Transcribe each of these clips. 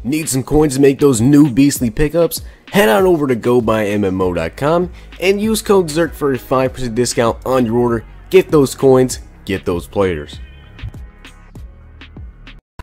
Need some coins to make those new beastly pickups? Head on over to GoBuyMMO.com and use code Zirk for a 5% discount on your order. Get those coins, get those players.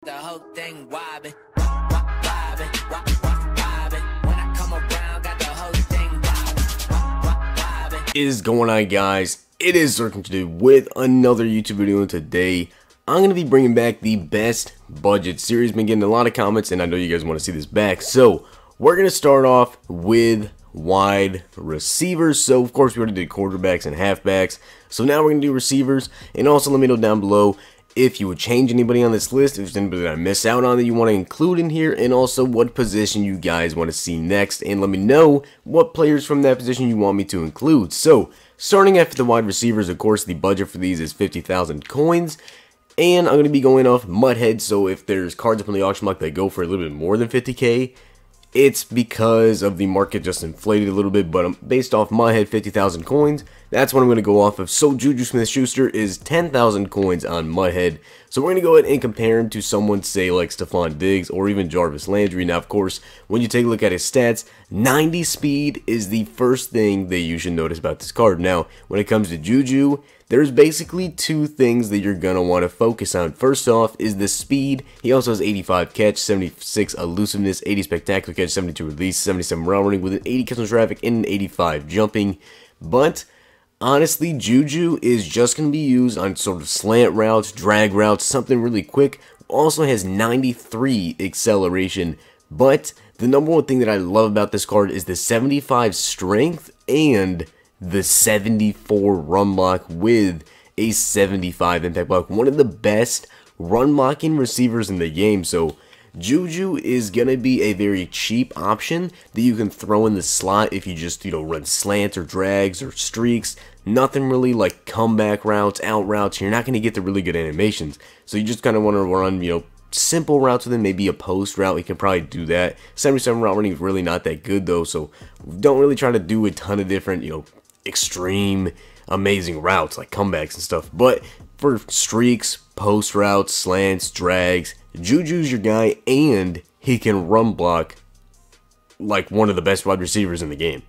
The whole thing wobbin', wobbin', wobbin'. When I come around, got the whole thing wobbin', wobbin'. Is going on, guys? It is Zirksee today with another YouTube video, and today I'm going to be bringing back the best budget series. Been getting a lot of comments and I know you guys want to see this back, so we're going to start off with wide receivers. So of course we already did quarterbacks and halfbacks, so now we're going to do receivers. And also let me know down below if you would change anybody on this list, if there's anybody that I miss out on that you want to include in here, and also what position you guys want to see next, and let me know what players from that position you want me to include. So starting after the wide receivers, of course the budget for these is 50,000 coins, and I'm going to be going off Mudhead. So if there's cards up on the auction block that go for a little bit more than 50k, it's because of the market just inflated a little bit, but I'm based off Mudhead 50,000 coins. That's what I'm going to go off of. So JuJu Smith-Schuster is 10,000 coins on Mudhead. So we're going to go ahead and compare him to someone, say, like Stephon Diggs or even Jarvis Landry. Now, of course, when you take a look at his stats, 90 speed is the first thing that you should notice about this card. Now, when it comes to JuJu, there's basically two things that you're going to want to focus on. First off is the speed. He also has 85 catch, 76 elusiveness, 80 spectacular catch, 72 release, 77 route running with an 80 catch on traffic, and an 85 jumping. But honestly, JuJu is just going to be used on sort of slant routes, drag routes, something really quick. Also has 93 acceleration. But the number one thing that I love about this card is the 75 strength and the 74 run block with a 75 impact block. One of the best run blocking receivers in the game. So JuJu is gonna be a very cheap option that you can throw in the slot if you just, run slants or drags or streaks. Nothing really like comeback routes, out routes. You're not gonna get the really good animations. So you just kind of want to run, simple routes with him, maybe a post route. You can probably do that. 77 route running is really not that good though, so don't really try to do a ton of different, extreme amazing routes like comebacks and stuff. But for streaks, post routes, slants, drags, JuJu's your guy, and he can run block like one of the best wide receivers in the game.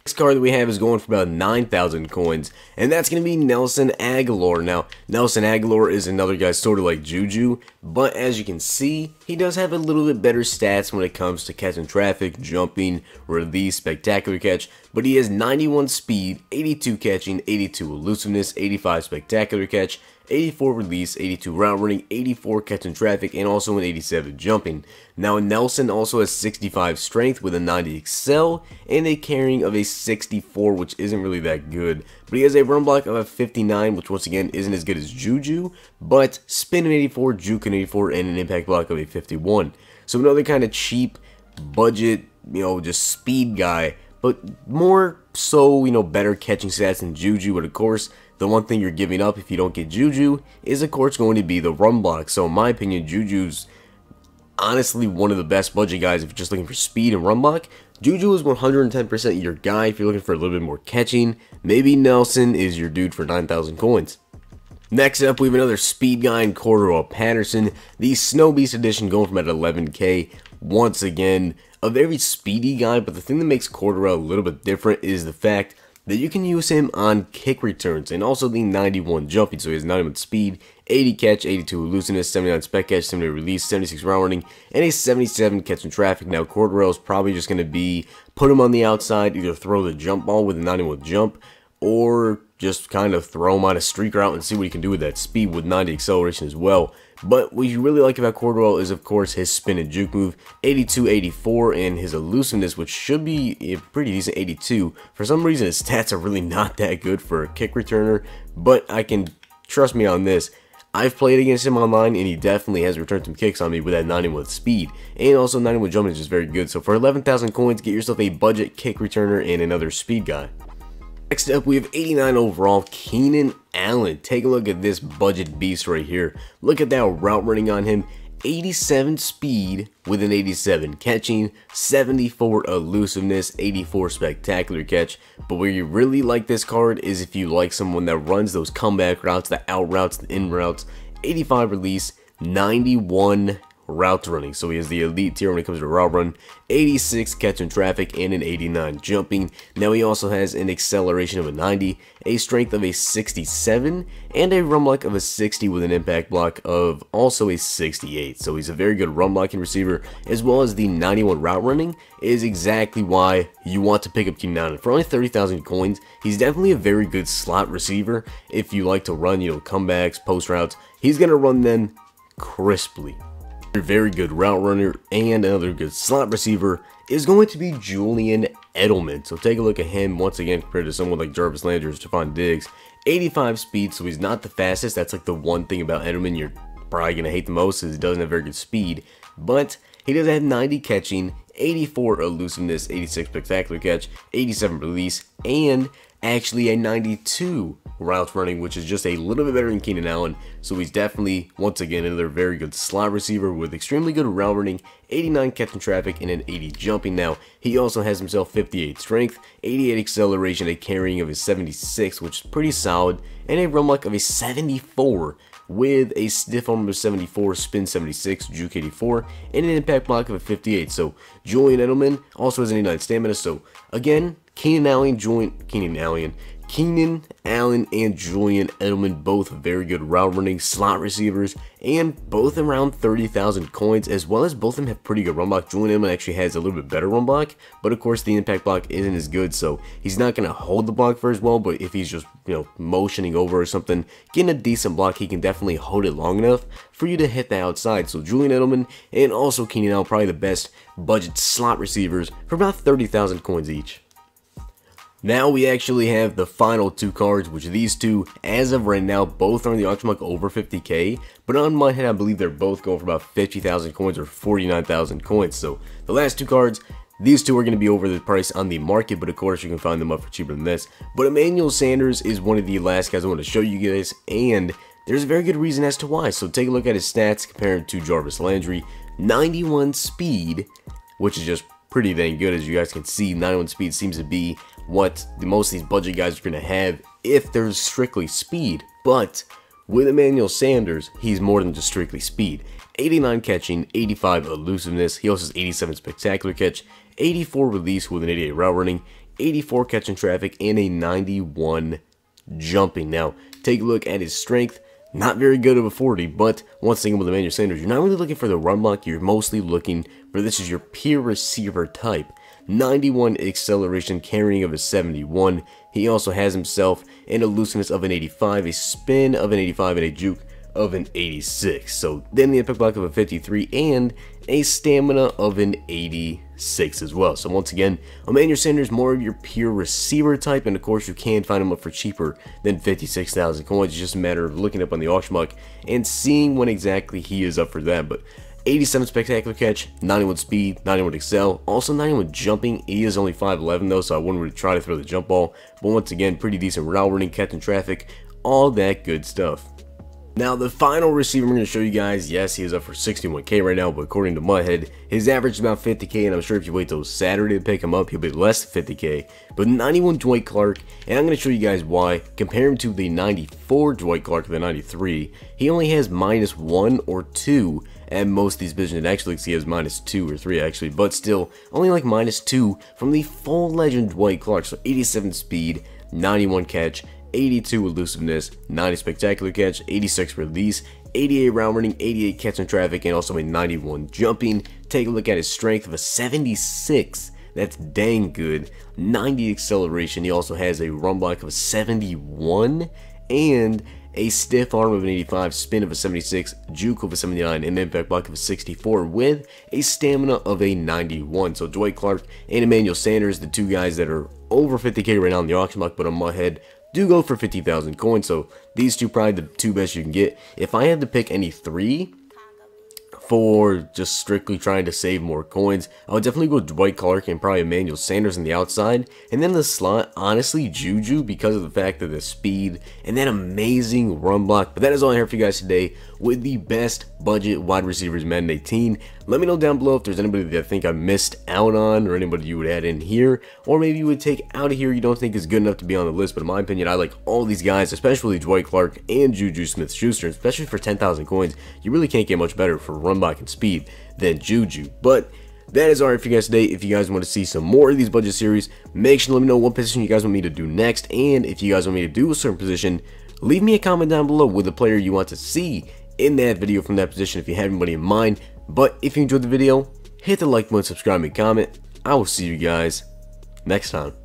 Next card that we have is going for about 9,000 coins, and that's going to be Nelson Agholor. Now, Nelson Agholor is another guy sort of like JuJu, but as you can see, he does have a little bit better stats when it comes to catching traffic, jumping, release, spectacular catch, but he has 91 speed, 82 catching, 82 elusiveness, 85 spectacular catch, 84 release, 82 route running, 84 catching traffic, and also an 87 jumping. Now Nelson also has 65 strength with a 90 excel and a carrying of a 64, which isn't really that good. But he has a run block of a 59, which once again isn't as good as JuJu, but spin an 84, juke an 84, and an impact block of a 51. So another kind of cheap budget, just speed guy, but more so, better catching stats than JuJu. But of course, the one thing you're giving up if you don't get JuJu is, of course, going to be the run block. So in my opinion, JuJu's honestly one of the best budget guys if you're just looking for speed and run block. JuJu is 110% your guy if you're looking for a little bit more catching. Maybe Nelson is your dude for 9,000 coins. Next up, we have another speed guy in Patterson. The Snow Beast edition going from at 11k. Once again, a very speedy guy, but the thing that makes Cordarrelle a little bit different is the fact that you can use him on kick returns and also the 91 jumping. So he has 91 speed, 80 catch, 82 elusiveness, 79 spec catch, 70 release, 76 route running, and a 77 catch in traffic. Now Cordarrelle is probably just going to be put him on the outside, either throw the jump ball with a 91 jump, or just kind of throw him on a streak route and see what he can do with that speed with 90 acceleration as well. But what you really like about Cordarrelle is, of course, his spin and juke move, 82, 84, and his elusiveness, which should be a pretty decent 82. For some reason, his stats are really not that good for a kick returner, but trust me on this, I've played against him online, and he definitely has returned some kicks on me with that 91 speed. And also 91 jumping is just very good. So for 11,000 coins, get yourself a budget kick returner and another speed guy. Next up, we have 89 overall, Keenan Allen. Take a look at this budget beast right here. Look at that route running on him. 87 speed with an 87 catching, 74 elusiveness, 84 spectacular catch. But where you really like this card is if you like someone that runs those comeback routes, the out routes, the in routes. 85 release, 91 route running. So he has the elite tier when it comes to route run, 86 catching traffic, and an 89 jumping. Now he also has an acceleration of a 90, a strength of a 67, and a run block of a 60 with an impact block of also a 68. So he's a very good run blocking receiver, as well as the 91 route running is exactly why you want to pick up Keenan Allen. For only 30,000 coins, he's definitely a very good slot receiver. If you like to run, comebacks, post routes, he's going to run them crisply. A very good route runner and another good slot receiver is going to be Julian Edelman. So take a look at him once again compared to someone like Jarvis Landry or Stephon Diggs. 85 speed, so he's not the fastest. That's like the one thing about Edelman you're probably going to hate the most, is he doesn't have very good speed. But he does have 90 catching, 84 elusiveness, 86 spectacular catch, 87 release, and actually a 92 routes running, which is just a little bit better than Keenan Allen. So he's definitely, once again, another very good slot receiver with extremely good route running, 89 catching traffic, and an 80 jumping. Now, he also has himself 58 strength, 88 acceleration, a carrying of a 76, which is pretty solid, and a run luck of a 74 with a stiff arm of 74, spin 76, juke 84, and an impact block of a 58. So Julian Edelman also has an 89 stamina. So again, Keenan Allen, and Julian Edelman, both very good route running slot receivers, and both around 30,000 coins, as well as both of them have pretty good run block. Julian Edelman actually has a little bit better run block, but of course the impact block isn't as good, so he's not going to hold the block for as well. But if he's just, motioning over or something, getting a decent block, he can definitely hold it long enough for you to hit the outside. So Julian Edelman and also Keenan Allen, probably the best budget slot receivers for about 30,000 coins each. Now we actually have the final two cards, which these two, as of right now, both are in the auction block over 50k, but on my head I believe they're both going for about 50,000 coins or 49,000 coins. So the last two cards, these two are going to be over the price on the market, but of course you can find them up for cheaper than this. But Emmanuel Sanders is one of the last guys I want to show you guys, and there's a very good reason as to why. So take a look at his stats compared to Jarvis Landry. 91 speed, which is just pretty dang good. As you guys can see, 91 speed seems to be what most of these budget guys are going to have if there's strictly speed. But with Emmanuel Sanders, he's more than just strictly speed. 89 catching, 85 elusiveness, he also has 87 spectacular catch, 84 release with an 88 route running, 84 catching traffic, and a 91 jumping. Now take a look at his strength. Not very good of a 40, but once again with Emmanuel Sanders, you're not really looking for the run block, you're mostly looking for this is your pure receiver type. 91 acceleration, carrying of a 71. He also has himself an elusiveness of an 85, a spin of an 85, and a juke of an 86. So then the impact block of a 53 and a stamina of an 86 as well. So once again, Emmanuel Sanders more of your pure receiver type, and of course you can find him up for cheaper than 56,000 coins. It's just a matter of looking up on the auction block and seeing when exactly he is up for that. But 87 spectacular catch, 91 speed, 91 excel, also 91 jumping. He is only 5'11" though, so I wouldn't really try to throw the jump ball. But once again, pretty decent route running, catching traffic, all that good stuff. Now the final receiver I'm going to show you guys, yes, he is up for 61k right now, but according to Mudhead, his average is about 50k, and I'm sure if you wait till Saturday to pick him up, he'll be less than 50k. But 91 Dwight Clark, and I'm going to show you guys why. Compare him to the 94 Dwight Clark to the 93, he only has -1 or 2 at most of these positions. It actually looks he has -2 or 3 actually, but still only like -2 from the full legend Dwight Clark. So 87 speed, 91 catch, 82 elusiveness, 90 spectacular catch, 86 release, 88 round running, 88 catching traffic, and also a 91 jumping. Take a look at his strength of a 76. That's dang good. 90 acceleration. He also has a run block of a 71 and a stiff arm of an 85, spin of a 76, juke of a 79, and impact block of a 64 with a stamina of a 91. So Dwight Clark and Emmanuel Sanders, the two guys that are over 50k right now in the auction block, but on my head do go for 50,000 coins. So these two probably the two best you can get. If I had to pick any three for just strictly trying to save more coins, I would definitely go Dwight Clark and probably Emmanuel Sanders on the outside, and then the slot, honestly, JuJu, because of the fact of the speed and that amazing run block. But that is all I have for you guys today with the best budget wide receivers Madden 18. Let me know down below if there's anybody that I think I missed out on, or anybody you would add in here, or maybe you would take out of here you don't think is good enough to be on the list. But in my opinion, I like all these guys, especially Dwight Clark and JuJu Smith-Schuster, especially for 10,000 coins. You really can't get much better for run block and speed than JuJu. But that is alright for you guys today. If you guys want to see some more of these budget series, make sure to let me know what position you guys want me to do next, and if you guys want me to do a certain position, leave me a comment down below with a player you want to see in that video from that position if you have anybody in mind. But if you enjoyed the video, hit the like button, subscribe, and comment. I will see you guys next time.